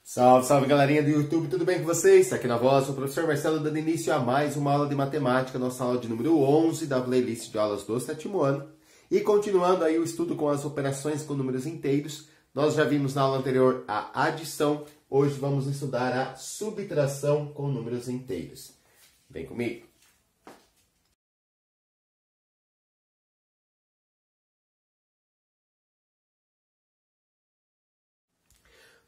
Salve, salve galerinha do YouTube, tudo bem com vocês? Aqui na voz, o professor Marcelo dando início a mais uma aula de matemática, nossa aula de número 11 da playlist de aulas do sétimo ano. E continuando aí o estudo com as operações com números inteiros, nós já vimos na aula anterior a adição, hoje vamos estudar a subtração com números inteiros. Vem comigo!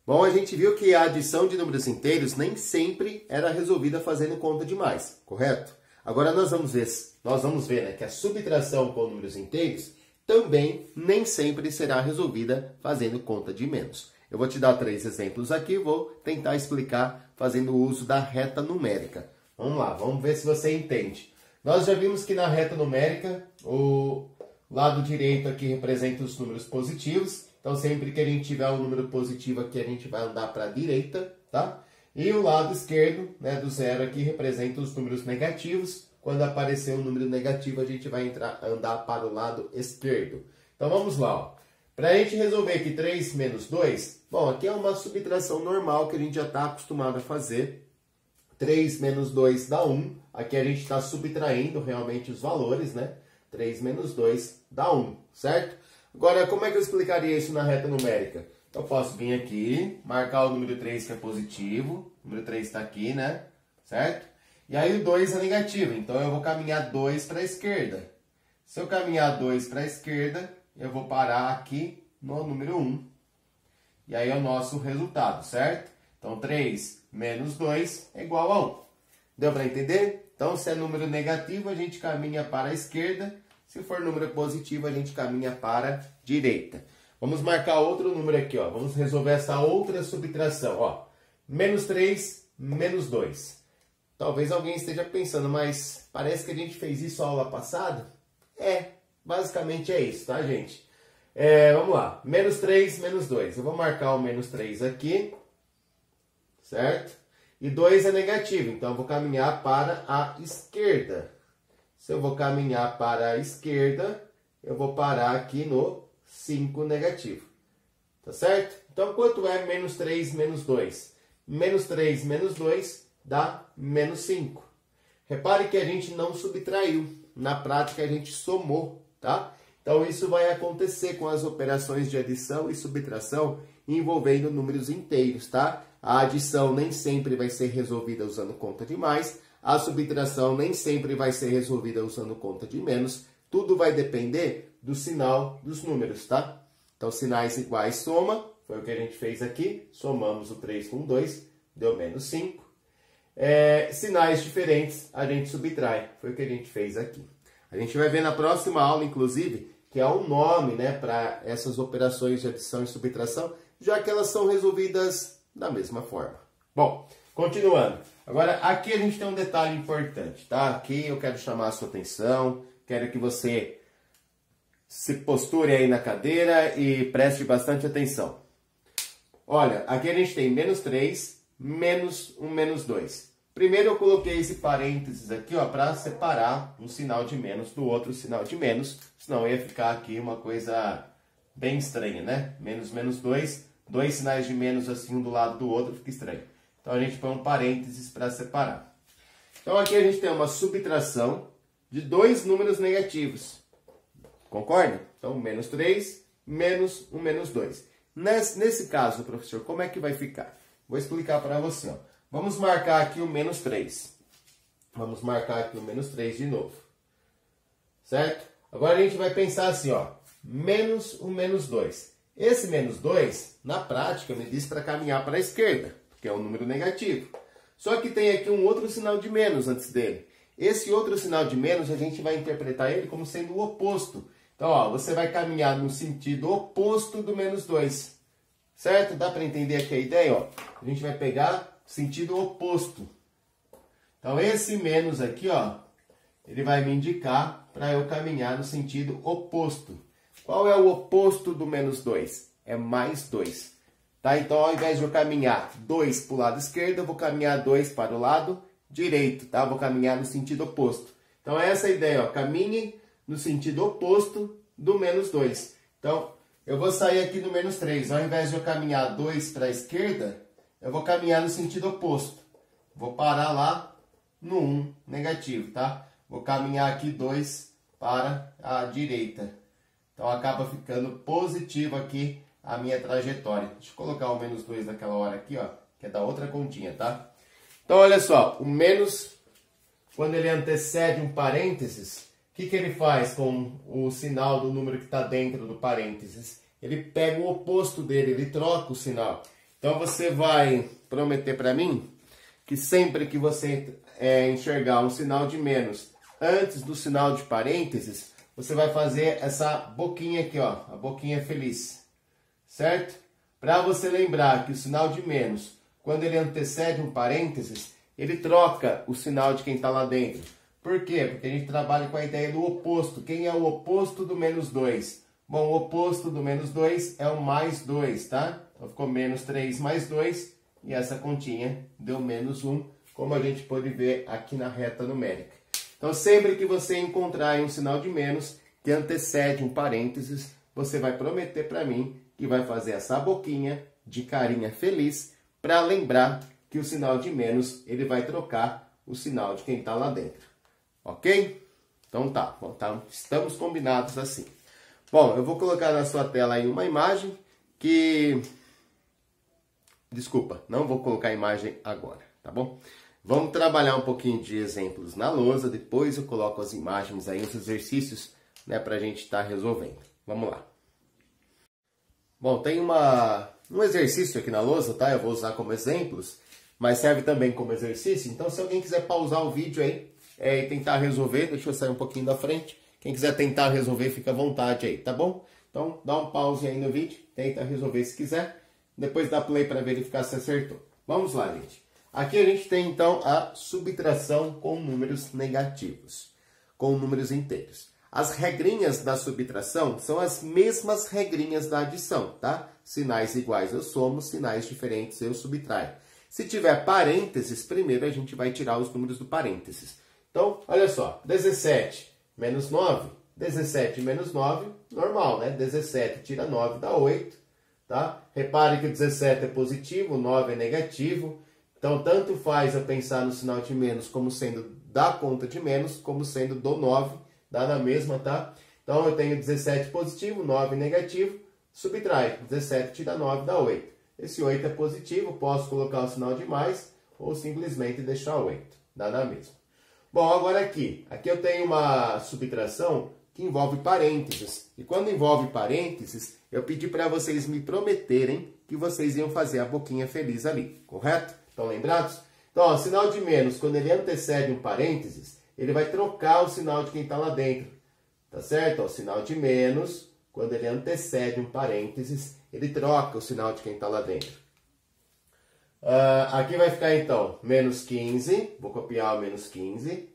Bom, a gente viu que a adição de números inteiros nem sempre era resolvida fazendo conta de mais, correto? Agora nós vamos ver, né, que a subtração com números inteiros também nem sempre será resolvida fazendo conta de menos. Eu vou te dar 3 exemplos aqui e vou tentar explicar fazendo o uso da reta numérica. Vamos lá, vamos ver se você entende. Nós já vimos que na reta numérica, o lado direito aqui representa os números positivos. Então, sempre que a gente tiver um número positivo aqui, a gente vai andar para a direita, tá? E o lado esquerdo, né, do zero aqui, representa os números negativos. Quando aparecer um número negativo, a gente vai andar para o lado esquerdo. Então, vamos lá. Para a gente resolver aqui 3 menos 2, bom, aqui é uma subtração normal que a gente já está acostumado a fazer. 3 menos 2 dá 1. Aqui a gente está subtraindo realmente os valores, né? 3 menos 2 dá 1, certo? Agora, como é que eu explicaria isso na reta numérica? Eu posso vir aqui, marcar o número 3 que é positivo. O número 3 está aqui, né? Certo? E aí o 2 é negativo, então eu vou caminhar 2 para a esquerda. Se eu caminhar 2 para a esquerda, eu vou parar aqui no número 1. E aí é o nosso resultado, certo? Então 3 menos 2 é igual a 1. Deu para entender? Então se é número negativo, a gente caminha para a esquerda. Se for número positivo, a gente caminha para a direita. Vamos marcar outro número aqui, ó. Vamos resolver essa outra subtração, ó. Menos 3, menos 2. Talvez alguém esteja pensando, mas parece que a gente fez isso na aula passada? Basicamente é isso, tá, gente? Vamos lá. Menos 3, menos 2. Eu vou marcar o menos 3 aqui, certo? E 2 é negativo, então eu vou caminhar para a esquerda. Se eu vou caminhar para a esquerda, eu vou parar aqui no 5 negativo. Tá certo? Então, quanto é menos 3 menos 2? Menos 3 menos 2 dá menos 5. Repare que a gente não subtraiu. Na prática, a gente somou, tá? Então, isso vai acontecer com as operações de adição e subtração envolvendo números inteiros, tá? A adição nem sempre vai ser resolvida usando conta de mais. A subtração nem sempre vai ser resolvida usando conta de menos. Tudo vai depender do sinal dos números, tá? Então, sinais iguais soma, foi o que a gente fez aqui. Somamos o 3 com 2, deu menos 5. Sinais diferentes, a gente subtrai, foi o que a gente fez aqui. A gente vai ver na próxima aula, inclusive, que é um nome, né, para essas operações de adição e subtração, já que elas são resolvidas da mesma forma. Bom, continuando. Agora, aqui a gente tem um detalhe importante, tá? Aqui eu quero chamar a sua atenção, quero que você se posture aí na cadeira e preste bastante atenção. Olha, aqui a gente tem menos 3, menos 1, menos 2. Primeiro eu coloquei esse parênteses aqui, ó, para separar um sinal de menos do outro sinal de menos, senão ia ficar aqui uma coisa bem estranha, né? Menos, menos 2, dois sinais de menos assim um do lado do outro, fica estranho. Então, a gente põe um parênteses para separar. Então, aqui a gente tem uma subtração de 2 números negativos. Concorda? Então, menos 3, menos 1, menos 2. Nesse caso, professor, como é que vai ficar? Vou explicar para você. Ó. Vamos marcar aqui o menos 3. Vamos marcar aqui o menos 3 de novo. Certo? Agora, a gente vai pensar assim, ó. Menos 1, menos 2. Esse menos 2, na prática, me diz para caminhar para a esquerda, que é um número negativo. Só que tem aqui um outro sinal de menos antes dele. Esse outro sinal de menos, a gente vai interpretar ele como sendo o oposto. Então, ó, você vai caminhar no sentido oposto do menos 2. Certo? Dá para entender aqui a ideia? Ó? A gente vai pegar sentido oposto. Então, esse menos aqui, ó, ele vai me indicar para eu caminhar no sentido oposto. Qual é o oposto do menos 2? É mais 2. Tá? Então, ao invés de eu caminhar 2 para o lado esquerdo, eu vou caminhar 2 para o lado direito, tá? Vou caminhar no sentido oposto. Então, é essa a ideia, ó. Caminhe no sentido oposto do menos 2. Então, eu vou sair aqui do menos 3. Ao invés de eu caminhar 2 para a esquerda, eu vou caminhar no sentido oposto. Vou parar lá no 1 negativo, tá? Vou caminhar aqui 2 para a direita. Então, acaba ficando positivo aqui a minha trajetória. Deixa eu colocar o menos 2 naquela hora aqui, ó, que é da outra continha, tá? Então, olha só, o menos, quando ele antecede um parênteses, o que ele faz com o sinal do número que está dentro do parênteses? Ele pega o oposto dele, ele troca o sinal. Então, você vai prometer para mim que sempre que você enxergar um sinal de menos antes do sinal de parênteses, você vai fazer essa boquinha aqui, ó, a boquinha feliz, certo? Para você lembrar que o sinal de menos, quando ele antecede um parênteses, ele troca o sinal de quem está lá dentro. Por quê? Porque a gente trabalha com a ideia do oposto. Quem é o oposto do menos 2? Bom, o oposto do menos 2 é o mais 2, tá? Então ficou menos 3 mais 2 e essa continha deu menos 1, como a gente pode ver aqui na reta numérica. Então, sempre que você encontrar um sinal de menos que antecede um parênteses, você vai prometer para mim que vai fazer essa boquinha de carinha feliz para lembrar que o sinal de menos ele vai trocar o sinal de quem está lá dentro. Ok? Então tá, bom, tá, estamos combinados assim. Bom, eu vou colocar na sua tela aí uma imagem que... Desculpa, não vou colocar a imagem agora, tá bom? Vamos trabalhar um pouquinho de exemplos na lousa, depois eu coloco as imagens aí, os exercícios, né, para a gente estar resolvendo. Vamos lá. Bom, tem um exercício aqui na lousa, tá? Eu vou usar como exemplos, mas serve também como exercício. Então, se alguém quiser pausar o vídeo aí e tentar resolver, deixa eu sair um pouquinho da frente. Quem quiser tentar resolver, fica à vontade aí, tá bom? Então, dá um pause aí no vídeo, tenta resolver se quiser. Depois dá play para verificar se acertou. Vamos lá, gente. Aqui a gente tem, então, a subtração com números negativos, com números inteiros. As regrinhas da subtração são as mesmas regrinhas da adição, tá? Sinais iguais eu somo, sinais diferentes eu subtraio. Se tiver parênteses, primeiro a gente vai tirar os números do parênteses. Então, olha só, 17 menos 9, 17 menos 9, normal, né? 17 tira 9 dá 8, tá? Repare que o 17 é positivo, o 9 é negativo. Então, tanto faz eu pensar no sinal de menos como sendo da conta de menos, como sendo do 9, dá na mesma, tá? Então, eu tenho 17 positivo, 9 negativo, subtrai. 17 tira 9, dá 8. Esse 8 é positivo, posso colocar o sinal de mais ou simplesmente deixar 8, dá na mesma. Bom, agora aqui eu tenho uma subtração que envolve parênteses. E quando envolve parênteses, eu pedi para vocês me prometerem que vocês iam fazer a boquinha feliz ali, correto? Estão lembrados? Então, ó, sinal de menos, quando ele antecede um parênteses, ele vai trocar o sinal de quem está lá dentro. Tá certo? Ó, sinal de menos, quando ele antecede um parênteses, ele troca o sinal de quem está lá dentro. Aqui vai ficar, então, menos 15. Vou copiar o menos 15.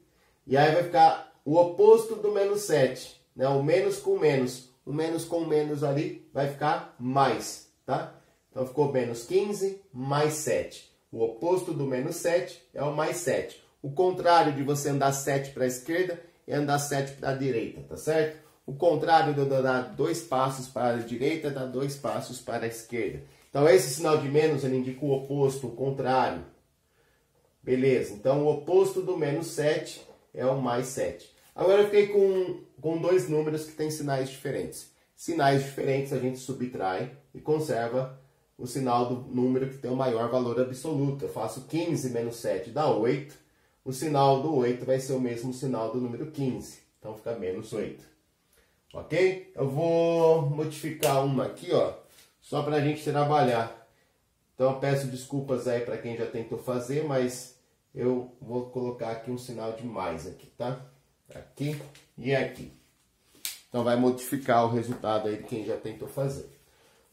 E aí vai ficar o oposto do menos 7. Né? O menos com menos. O menos com menos ali vai ficar mais. Tá? Então, ficou menos 15 mais 7. O oposto do menos 7 é o mais 7. O contrário de você andar 7 para a esquerda é andar 7 para a direita, tá certo? O contrário de eu dar 2 passos para a direita é dar 2 passos para a esquerda. Então, esse sinal de menos, ele indica o oposto, o contrário. Beleza, então o oposto do menos 7 é o mais 7. Agora eu fiquei com dois números que têm sinais diferentes. Sinais diferentes a gente subtrai e conserva o sinal do número que tem o maior valor absoluto. Eu faço 15 menos 7 dá 8. O sinal do 8 vai ser o mesmo sinal do número 15. Então fica menos 8. Ok? Eu vou modificar uma aqui, ó, só para a gente trabalhar. Então eu peço desculpas aí para quem já tentou fazer, mas eu vou colocar aqui um sinal de mais aqui, tá? Aqui e aqui. Então vai modificar o resultado aí de quem já tentou fazer.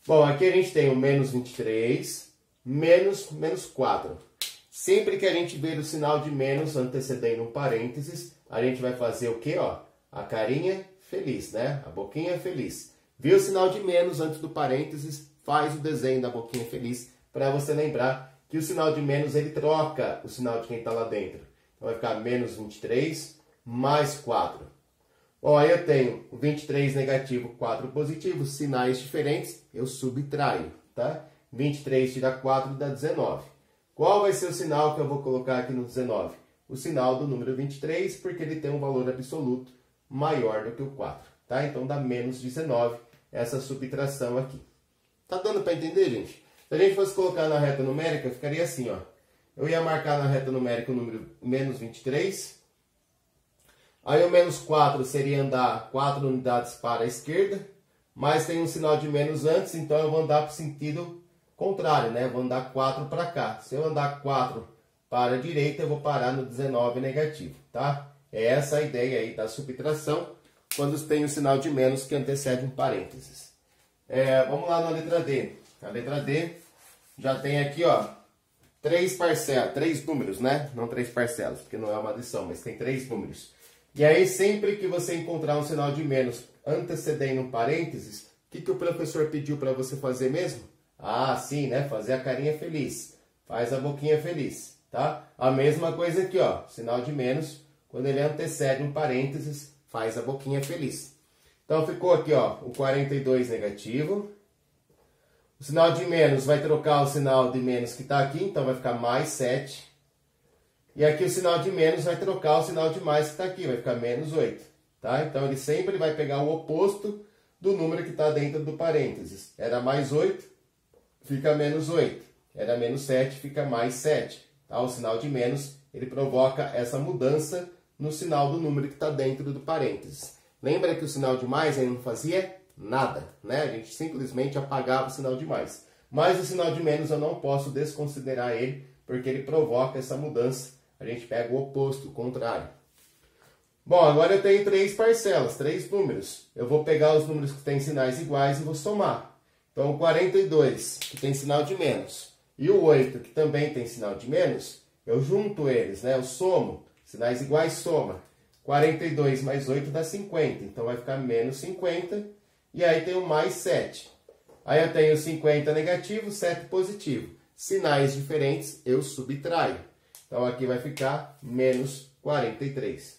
Bom, aqui a gente tem o menos 23, menos 4. Sempre que a gente ver o sinal de menos antecedendo um parênteses, a gente vai fazer o quê? Ó? A carinha feliz, né? A boquinha feliz. Viu o sinal de menos antes do parênteses, faz o desenho da boquinha feliz para você lembrar que o sinal de menos ele troca o sinal de quem está lá dentro. Então vai ficar menos 23 mais 4. Bom, aí eu tenho 23 negativo, 4 positivo, sinais diferentes, eu subtraio, tá? 23 tira 4 dá 19. Qual vai ser o sinal que eu vou colocar aqui no 19? O sinal do número 23, porque ele tem um valor absoluto maior do que o 4. Tá? Então dá menos 19 essa subtração aqui. Tá dando para entender, gente? Se a gente fosse colocar na reta numérica, ficaria assim, ó. Eu ia marcar na reta numérica o número menos 23. Aí o menos 4 seria andar 4 unidades para a esquerda. Mas tem um sinal de menos antes, então eu vou andar para o sentido contrário, né? Eu vou andar 4 para cá. Se eu andar 4 para a direita, eu vou parar no 19 negativo, tá? É essa a ideia aí da subtração, quando tem o sinal de menos que antecede um parênteses. Vamos lá na letra D. A letra D já tem aqui, ó, 3 parcelas, 3 números, né? Não 3 parcelas, porque não é uma adição, mas tem 3 números. E aí, sempre que você encontrar um sinal de menos antecedendo um parênteses, o que o professor pediu para você fazer mesmo? Ah, sim, né? Fazer a carinha feliz. Faz a boquinha feliz, tá? A mesma coisa aqui, ó. Sinal de menos, quando ele antecede um parênteses, faz a boquinha feliz. Então, ficou aqui, ó, o 42 negativo. O sinal de menos vai trocar o sinal de menos que está aqui, então vai ficar mais 7. E aqui o sinal de menos vai trocar o sinal de mais que está aqui, vai ficar menos 8. Tá? Então, ele sempre vai pegar o oposto do número que está dentro do parênteses. Era mais 8, fica menos 8. Era menos 7, fica mais 7. Tá? O sinal de menos, ele provoca essa mudança no sinal do número que está dentro do parênteses. Lembra que o sinal de mais aí não fazia nada, né? A gente simplesmente apagava o sinal de mais. Mas o sinal de menos eu não posso desconsiderar ele, porque ele provoca essa mudança. A gente pega o oposto, o contrário. Bom, agora eu tenho 3 parcelas, 3 números. Eu vou pegar os números que têm sinais iguais e vou somar. Então, o 42, que tem sinal de menos, e o 8, que também tem sinal de menos, eu junto eles, né? Eu somo. Sinais iguais, soma. 42 mais 8 dá 50. Então, vai ficar menos 50. E aí tem o mais 7. Aí eu tenho 50 negativo, 7 positivo. Sinais diferentes, eu subtraio. Então, aqui vai ficar menos 43.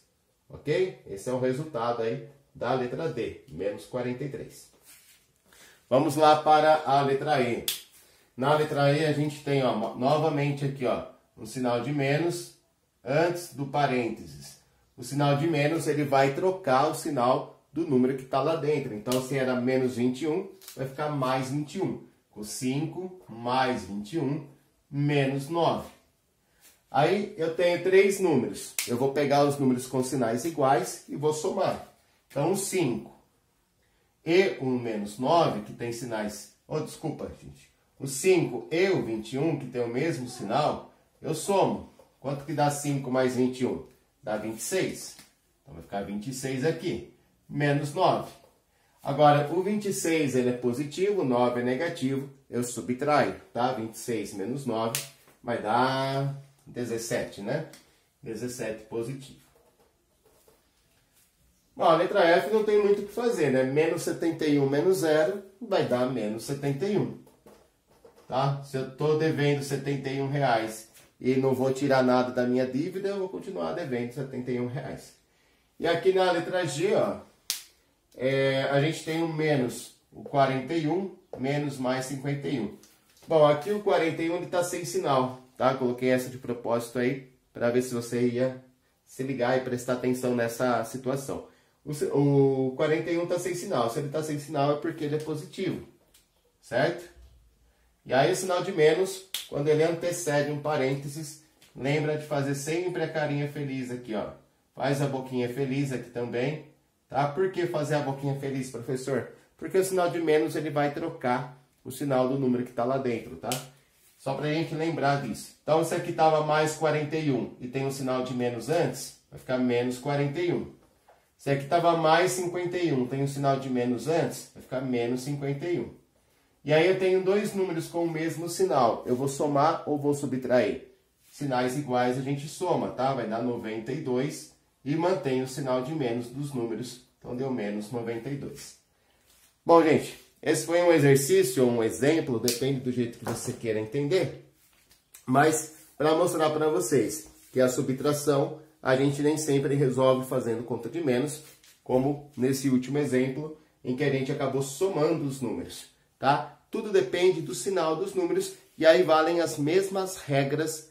Ok? Esse é o resultado aí da letra D, menos 43. Vamos lá para a letra E. Na letra E, a gente tem, ó, novamente aqui, ó, um sinal de menos antes do parênteses. O sinal de menos, ele vai trocar o sinal do número que está lá dentro. Então, se era menos 21, vai ficar mais 21. Com 5 mais 21, menos 9. Aí, eu tenho 3 números. Eu vou pegar os números com sinais iguais e vou somar. Então, o 5 e o menos 9, que tem sinais... Oh, desculpa, gente. O 5 e o 21, que tem o mesmo sinal, eu somo. Quanto que dá 5 mais 21? Dá 26. Então, vai ficar 26 aqui. Menos 9. Agora, o 26 ele é positivo, o 9 é negativo. Eu subtraio, tá? 26 menos 9 vai dar 17, né? 17 positivo. Bom, a letra F não tem muito o que fazer, né? Menos 71 menos 0 vai dar menos 71. Tá? Se eu estou devendo R$71 e não vou tirar nada da minha dívida, eu vou continuar devendo R$71. E aqui na letra G, ó, a gente tem um menos o 41, menos mais 51. Bom, aqui o 41 está sem sinal, tá? Coloquei essa de propósito aí, para ver se você ia se ligar e prestar atenção nessa situação. O 41 está sem sinal. Se ele está sem sinal é porque ele é positivo, certo? E aí o sinal de menos, quando ele antecede um parênteses, lembra de fazer sempre a carinha feliz aqui, ó. Faz a boquinha feliz aqui também, tá? Por que fazer a boquinha feliz, professor? Porque o sinal de menos ele vai trocar o sinal do número que está lá dentro, tá? Só para a gente lembrar disso. Então, se aqui estava mais 41 e tem um sinal de menos antes, vai ficar menos 41. Se aqui estava mais 51, tem um sinal de menos antes, vai ficar menos 51. E aí eu tenho 2 números com o mesmo sinal. Eu vou somar ou vou subtrair? Sinais iguais a gente soma, tá? Vai dar 92 e mantém o sinal de menos dos números. Então, deu menos 92. Bom, gente, esse foi um exercício, um exemplo, depende do jeito que você queira entender. Mas, para mostrar para vocês que a subtração, a gente nem sempre resolve fazendo conta de menos, como nesse último exemplo, em que a gente acabou somando os números, tá? Tudo depende do sinal dos números e aí valem as mesmas regras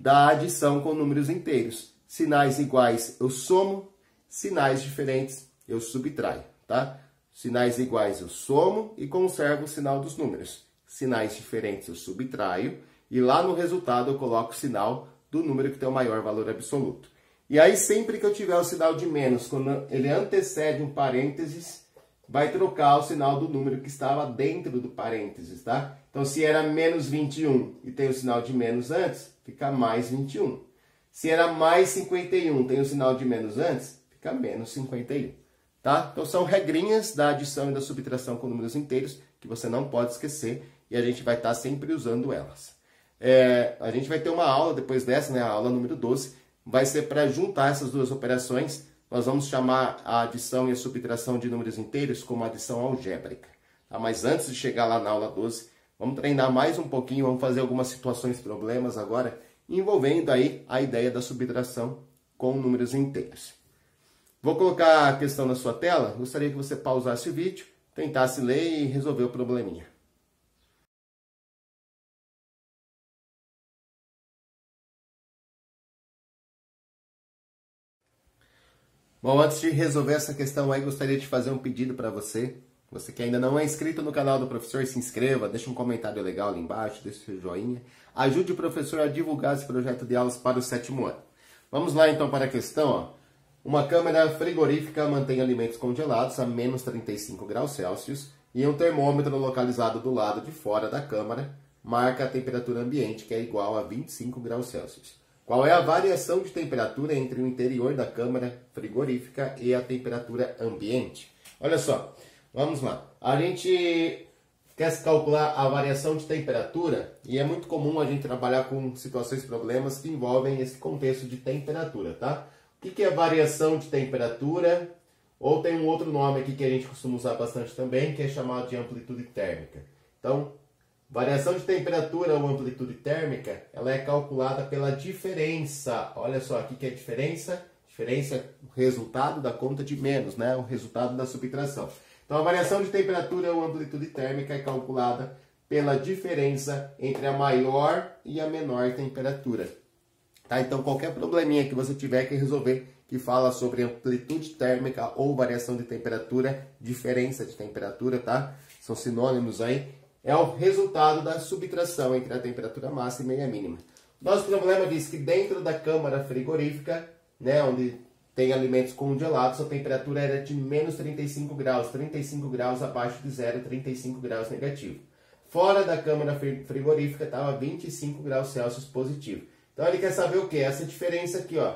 da adição com números inteiros. Sinais iguais eu somo, sinais diferentes eu subtraio, tá? Sinais iguais eu somo e conservo o sinal dos números. Sinais diferentes eu subtraio e lá no resultado eu coloco o sinal do número que tem o maior valor absoluto. E aí sempre que eu tiver o sinal de menos, quando ele antecede um parênteses, vai trocar o sinal do número que estava dentro do parênteses, tá? Então se era menos 21 e tem o sinal de menos antes, fica mais 21. Se era mais 51, tem o sinal de menos antes, fica menos 51. Tá? Então são regrinhas da adição e da subtração com números inteiros que você não pode esquecer e a gente vai estar sempre usando elas. A gente vai ter uma aula depois dessa, né, a aula número 12, vai ser para juntar essas duas operações. Nós vamos chamar a adição e a subtração de números inteiros como adição algébrica. Tá? Mas antes de chegar lá na aula 12, vamos treinar mais um pouquinho, vamos fazer algumas situações, problemas agora, envolvendo aí a ideia da subtração com números inteiros. Vou colocar a questão na sua tela, gostaria que você pausasse o vídeo, tentasse ler e resolver o probleminha. Bom, antes de resolver essa questão aí, gostaria de fazer um pedido para você. Você que ainda não é inscrito no canal do professor, se inscreva, deixa um comentário legal ali embaixo, deixa seu joinha. Ajude o professor a divulgar esse projeto de aulas para o 7º ano. Vamos lá então para a questão, ó. Uma câmara frigorífica mantém alimentos congelados a menos 35 graus Celsius e um termômetro localizado do lado de fora da câmara marca a temperatura ambiente, que é igual a 25 graus Celsius. Qual é a variação de temperatura entre o interior da câmara frigorífica e a temperatura ambiente? Olha só, vamos lá. A gente quer calcular a variação de temperatura e é muito comum a gente trabalhar com situações, problemas que envolvem esse contexto de temperatura, tá? O que é variação de temperatura? Ou tem um outro nome aqui que a gente costuma usar bastante também, que é chamado de amplitude térmica. Então, variação de temperatura ou amplitude térmica, ela é calculada pela diferença. Olha só, aqui que é a diferença. Diferença é o resultado da conta de menos, né? O resultado da subtração. Então, a variação de temperatura ou amplitude térmica é calculada pela diferença entre a maior e a menor temperatura. Tá? Então, qualquer probleminha que você tiver que resolver que fala sobre amplitude térmica ou variação de temperatura, diferença de temperatura, tá? São sinônimos aí. É o resultado da subtração entre a temperatura máxima e a mínima. Nosso problema diz que dentro da câmara frigorífica, né, onde tem alimentos congelados, a temperatura era de menos 35 graus abaixo de zero, 35 graus negativo. Fora da câmara frigorífica estava 25 graus Celsius positivo. Então ele quer saber o que? Essa diferença aqui, ó,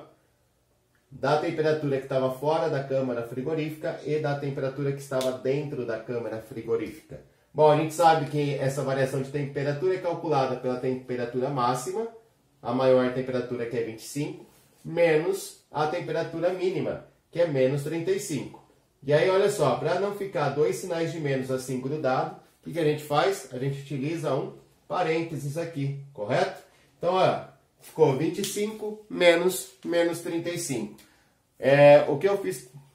da temperatura que estava fora da câmara frigorífica e da temperatura que estava dentro da câmara frigorífica. Bom, a gente sabe que essa variação de temperatura é calculada pela temperatura máxima, a maior temperatura que é 25, menos a temperatura mínima, que é menos 35. E aí, olha só, para não ficar dois sinais de menos assim grudado, o que a gente faz? A gente utiliza um parênteses aqui, correto? Então, ó, ficou 25 menos 35. O que eu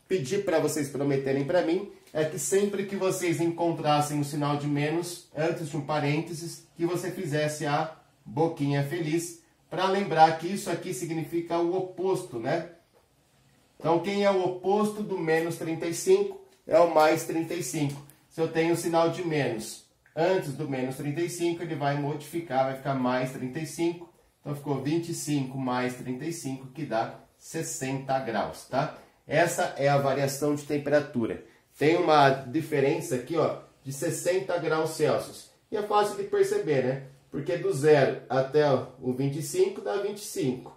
pedi para vocês prometerem para mim é que sempre que vocês encontrassem o sinal de menos antes de um parênteses, que você fizesse a boquinha feliz, para lembrar que isso aqui significa o oposto, né? Então, quem é o oposto do menos 35 é o mais 35. Se eu tenho o sinal de menos antes do menos 35, ele vai modificar, vai ficar mais 35. Então, ficou 25 mais 35, que dá 60 graus, tá? Essa é a variação de temperatura. Tem uma diferença aqui, ó, de 60 graus Celsius. E é fácil de perceber, né? Porque do 0 até o 25 dá 25.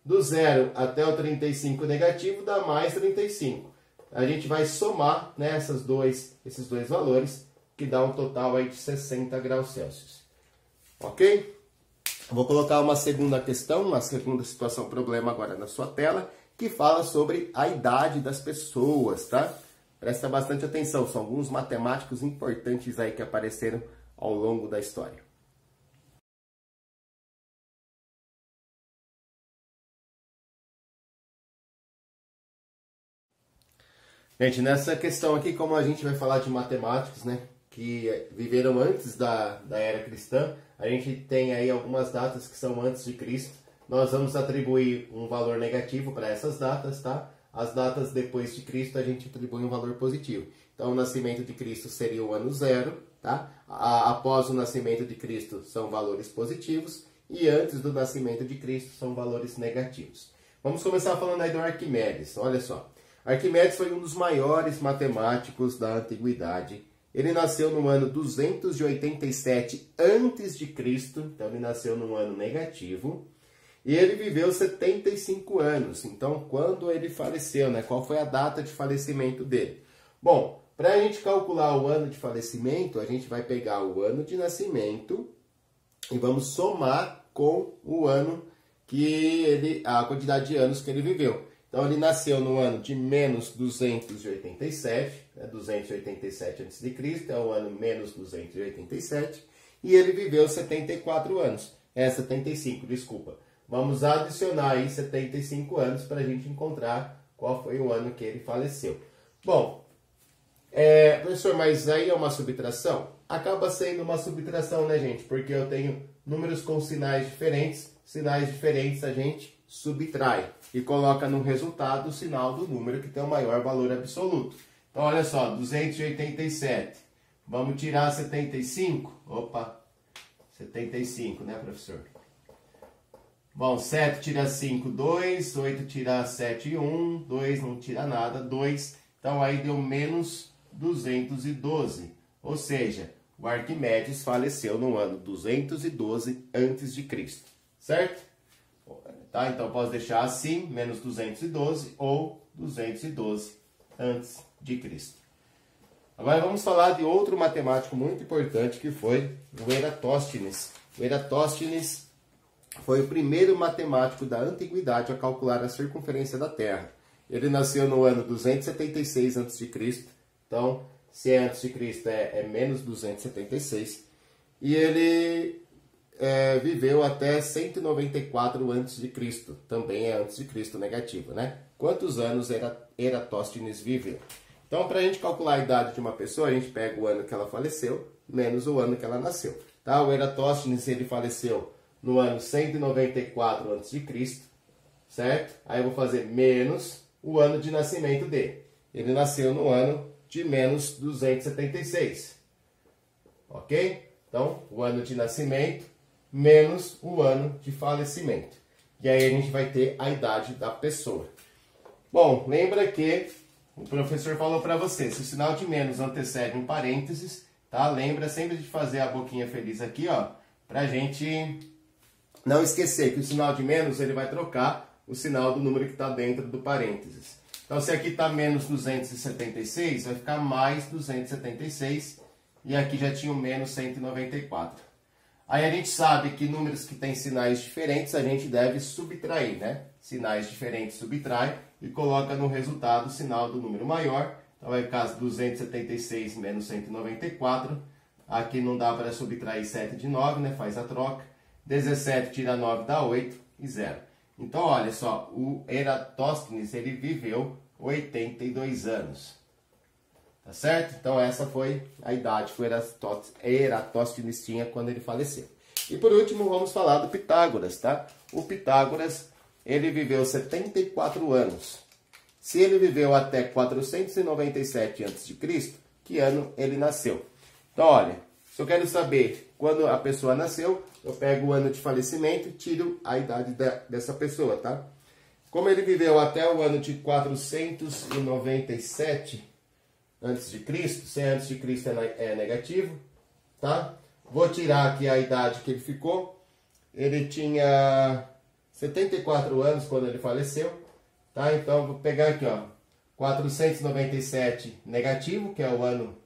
Do 0 até o 35 negativo dá mais 35. A gente vai somar, né, esses dois valores, que dá um total aí de 60 graus Celsius. Ok? Vou colocar uma segunda questão, uma segunda situação, problema agora na sua tela, que fala sobre a idade das pessoas, tá? Presta bastante atenção, são alguns matemáticos importantes aí que apareceram ao longo da história. Gente, nessa questão aqui, como a gente vai falar de matemáticos, né? que viveram antes da era cristã. A gente tem aí algumas datas que são antes de Cristo. Nós vamos atribuir um valor negativo para essas datas, tá? As datas depois de Cristo a gente atribui um valor positivo. Então, o nascimento de Cristo seria o ano 0, tá? Após o nascimento de Cristo são valores positivos e antes do nascimento de Cristo são valores negativos. Vamos começar falando aí do Arquimedes. Olha só, Arquimedes foi um dos maiores matemáticos da antiguidade. Ele nasceu no ano 287 a.C., então ele nasceu num ano negativo. E ele viveu 75 anos. Então, quando ele faleceu, né? Qual foi a data de falecimento dele? Bom, para a gente calcular o ano de falecimento, a gente vai pegar o ano de nascimento e vamos somar com o ano a quantidade de anos que ele viveu. Então, ele nasceu no ano de menos 287, né? 287 a.C., é o ano menos 287, e ele viveu 74 anos. 75, desculpa. Vamos adicionar aí 75 anos para a gente encontrar qual foi o ano que ele faleceu. Bom, professor, mas aí é uma subtração? Acaba sendo uma subtração, né, gente? Porque eu tenho números com sinais diferentes a gente subtrai e coloca no resultado o sinal do número que tem o maior valor absoluto. Então, olha só, 287. Vamos tirar 75? Opa, 75, né, professor? Bom, 7 tira 5, 2. 8 tira 7, 1. 2 não tira nada, 2. Então, aí deu menos 212. Ou seja, o Arquimedes faleceu no ano 212 a.C. Certo? Tá? Então, posso deixar assim, menos 212 ou 212 a.C. Agora, vamos falar de outro matemático muito importante que foi o Eratóstenes. O Eratóstenes foi o primeiro matemático da antiguidade a calcular a circunferência da Terra. Ele nasceu no ano 276 a.C., então, se é a.C. é menos 276, e ele viveu até 194 a.C., também é a.C. negativo, né? Quantos anos Eratóstenes viveu? Então, para a gente calcular a idade de uma pessoa, a gente pega o ano que ela faleceu, menos o ano que ela nasceu. Tá? O Eratóstenes, ele faleceu no ano 194 a.C., certo? Aí eu vou fazer menos o ano de nascimento dele. Ele nasceu no ano de menos 276. Ok? Então, o ano de nascimento menos o ano de falecimento. E aí a gente vai ter a idade da pessoa. Bom, lembra que o professor falou para você, se o sinal de menos antecede um parênteses, tá? Lembra sempre de fazer a boquinha feliz aqui, ó, pra gente não esquecer que o sinal de menos ele vai trocar o sinal do número que está dentro do parênteses. Então, se aqui está menos 276, vai ficar mais 276. E aqui já tinha o menos 194. Aí a gente sabe que números que têm sinais diferentes a gente deve subtrair, né? Sinais diferentes subtrai e coloca no resultado o sinal do número maior. Então, vai ficar 276 menos 194. Aqui não dá para subtrair 7 de 9, né? Faz a troca. 17 tira 9 dá 8 e 0. Então, olha só, o Eratóstenes, ele viveu 82 anos. Tá certo? Então, essa foi a idade que o Eratóstenes tinha quando ele faleceu. E por último, vamos falar do Pitágoras, tá? O Pitágoras, ele viveu 74 anos. Se ele viveu até 497 a.C., que ano ele nasceu? Então, olha, se eu quero saber quando a pessoa nasceu, eu pego o ano de falecimento e tiro a idade dessa pessoa, tá? Como ele viveu até o ano de 497 a.C., se a.C. é negativo, tá? Vou tirar aqui a idade que ele ficou. Ele tinha 74 anos quando ele faleceu, tá? Então, vou pegar aqui, ó, 497 negativo, que é o ano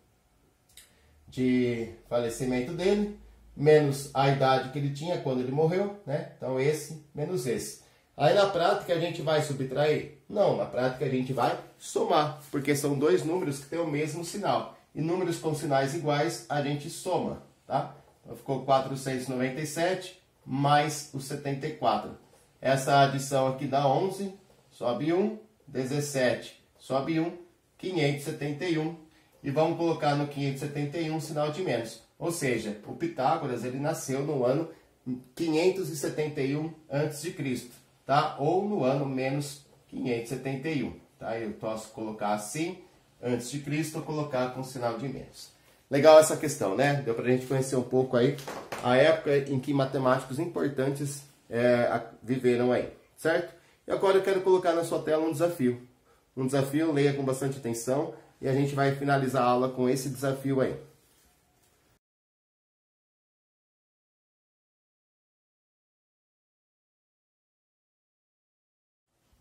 de falecimento dele, menos a idade que ele tinha quando ele morreu, né? Então, esse menos esse. Aí, na prática, a gente vai subtrair? Não, na prática, a gente vai somar, porque são dois números que têm o mesmo sinal. E números com sinais iguais, a gente soma, tá? Então, ficou 497 mais o 74. Essa adição aqui dá 11, sobe 1, 17, sobe 1, 571. e vamos colocar no 571 um sinal de menos. Ou seja, o Pitágoras ele nasceu no ano 571 a.C., tá? Ou no ano menos 571, tá? Eu posso colocar assim, antes de Cristo, ou colocar com sinal de menos. Legal essa questão, né? Deu pra gente conhecer um pouco aí a época em que matemáticos importantes viveram aí, certo? E agora eu quero colocar na sua tela um desafio. Um desafio, leia com bastante atenção e a gente vai finalizar a aula com esse desafio aí.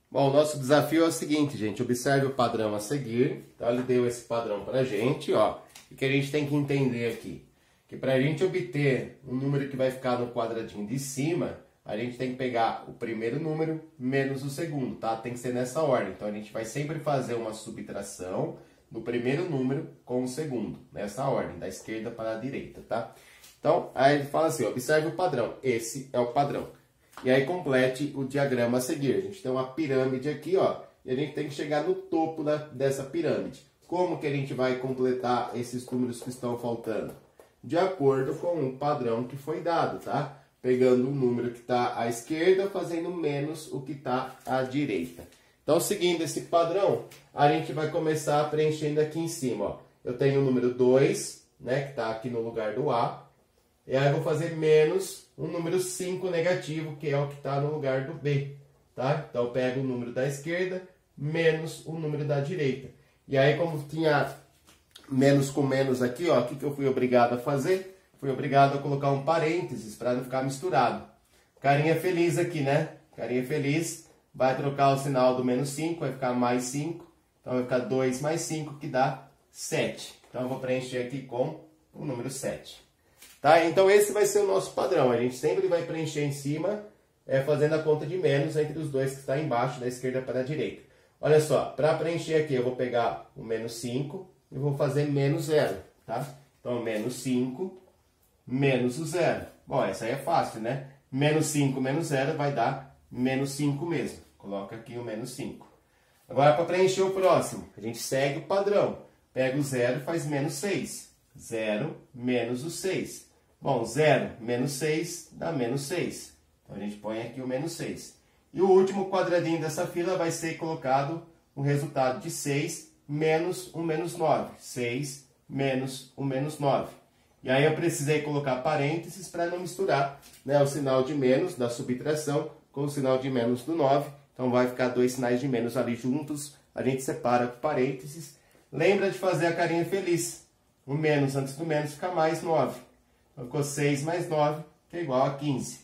Bom, o nosso desafio é o seguinte, gente. Observe o padrão a seguir. Então, ele deu esse padrão pra gente, ó. E que a gente tem que entender aqui. Que pra gente obter um número que vai ficar no quadradinho de cima, a gente tem que pegar o primeiro número menos o segundo, tá? Tem que ser nessa ordem. Então, a gente vai sempre fazer uma subtração do primeiro número com o segundo. Nessa ordem, da esquerda para a direita, tá? Então, aí ele fala assim, observe o padrão. Esse é o padrão. E aí complete o diagrama a seguir. A gente tem uma pirâmide aqui, ó, e a gente tem que chegar no topo dessa pirâmide. Como que a gente vai completar esses números que estão faltando? De acordo com o padrão que foi dado, tá? Pegando o número que está à esquerda, fazendo menos o que está à direita. Então, seguindo esse padrão, a gente vai começar preenchendo aqui em cima, ó. Eu tenho o número 2, né, que está aqui no lugar do A. E aí eu vou fazer menos o número 5 negativo, que é o que está no lugar do B, tá? Então eu pego o número da esquerda menos o número da direita. E aí, como tinha menos com menos aqui, ó, o que eu fui obrigado a fazer? Fui obrigado a colocar um parênteses para não ficar misturado. Carinha feliz aqui, né? Carinha feliz vai trocar o sinal do menos 5, vai ficar mais 5. Então vai ficar 2 mais 5, que dá 7. Então eu vou preencher aqui com o número 7. Tá? Então esse vai ser o nosso padrão. A gente sempre vai preencher em cima, fazendo a conta de menos entre os dois que está embaixo, da esquerda para a direita. Olha só, para preencher aqui eu vou pegar o menos 5 e vou fazer menos 0. Tá? Então menos 5 menos o 0. Bom, essa aí é fácil, né? Menos 5 menos 0 vai dar menos 5 mesmo. Coloca aqui o menos 5. Agora para preencher o próximo, a gente segue o padrão. Pega o 0 e faz menos 6. 0 menos o 6. Bom, 0 menos 6 dá menos 6. Então, a gente põe aqui o menos 6. E o último quadradinho dessa fila vai ser colocado o resultado de 6 menos o menos 9. 6 menos o menos 9. E aí eu precisei colocar parênteses para não misturar, né, o sinal de menos da subtração com o sinal de menos do 9. Então, vai ficar dois sinais de menos ali juntos. A gente separa com parênteses. Lembra de fazer a carinha feliz. O menos antes do menos fica mais 9. Então, ficou 6 mais 9, que é igual a 15.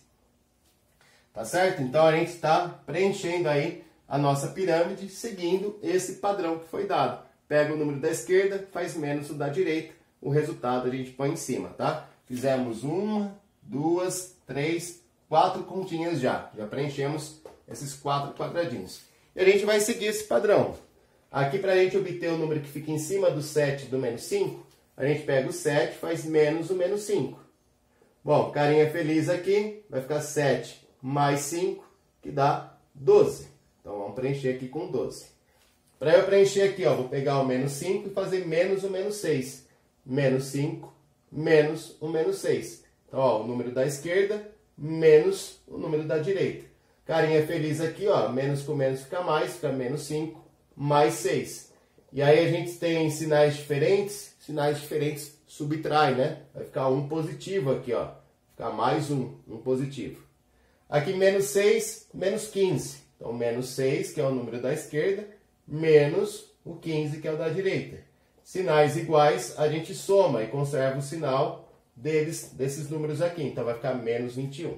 Tá certo? Então, a gente está preenchendo aí a nossa pirâmide, seguindo esse padrão que foi dado. Pega o número da esquerda, faz menos o da direita. O resultado a gente põe em cima, tá? Fizemos 1, 2, 3, 4 continhas já. Já preenchemos esses 4 quadradinhos. E a gente vai seguir esse padrão. Aqui, para a gente obter o número que fica em cima do 7 e do menos 5, a gente pega o 7 e faz menos o menos 5. Bom, carinha feliz aqui, vai ficar 7 mais 5, que dá 12. Então, vamos preencher aqui com 12. Para eu preencher aqui, ó, vou pegar o menos 5 e fazer menos o menos 6. Menos 5, menos o menos 6. Então, ó, o número da esquerda, menos o número da direita. Carinha feliz aqui, ó, menos com menos fica menos 5, mais 6. E aí a gente tem sinais diferentes subtrai, né? Vai ficar um positivo aqui, ó. Ficar mais um positivo. Aqui menos 6, menos 15. Então, menos 6, que é o número da esquerda, menos o 15, que é o da direita. Sinais iguais, a gente soma e conserva o sinal desses números aqui. Então, vai ficar menos 21.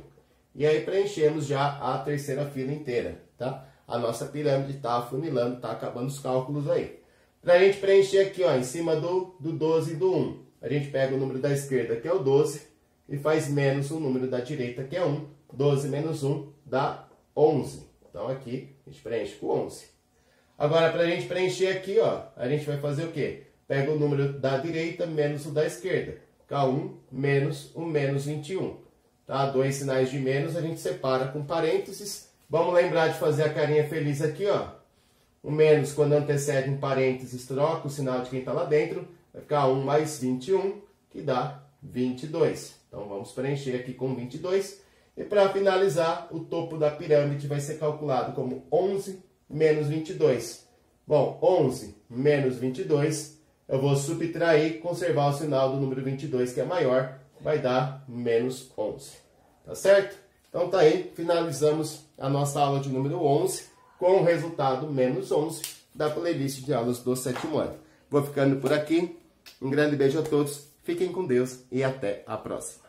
E aí, preenchemos já a terceira fila inteira, tá? A nossa pirâmide está afunilando, está acabando os cálculos aí. Para a gente preencher aqui, ó, em cima do 12 e do 1, a gente pega o número da esquerda, que é o 12, e faz menos o número da direita, que é 1. 12 menos 1 dá 11. Então, aqui, a gente preenche com 11. Agora, para a gente preencher aqui, ó, a gente vai fazer o quê? Pega o número da direita menos o da esquerda. Fica 1 menos o menos 21. Tá? Dois sinais de menos, a gente separa com parênteses. Vamos lembrar de fazer a carinha feliz aqui, ó. O menos, quando antecede um parênteses, troca o sinal de quem está lá dentro. vai ficar 1 mais 21, que dá 22. Então, vamos preencher aqui com 22. E para finalizar, o topo da pirâmide vai ser calculado como 11 menos 22. Bom, 11 menos 22, eu vou subtrair, conservar o sinal do número 22, que é maior, vai dar menos 11. Tá certo? Então tá aí, finalizamos a nossa aula de número 11 com o resultado menos 11 da playlist de aulas do 7º ano. Vou ficando por aqui. Um grande beijo a todos, fiquem com Deus e até a próxima.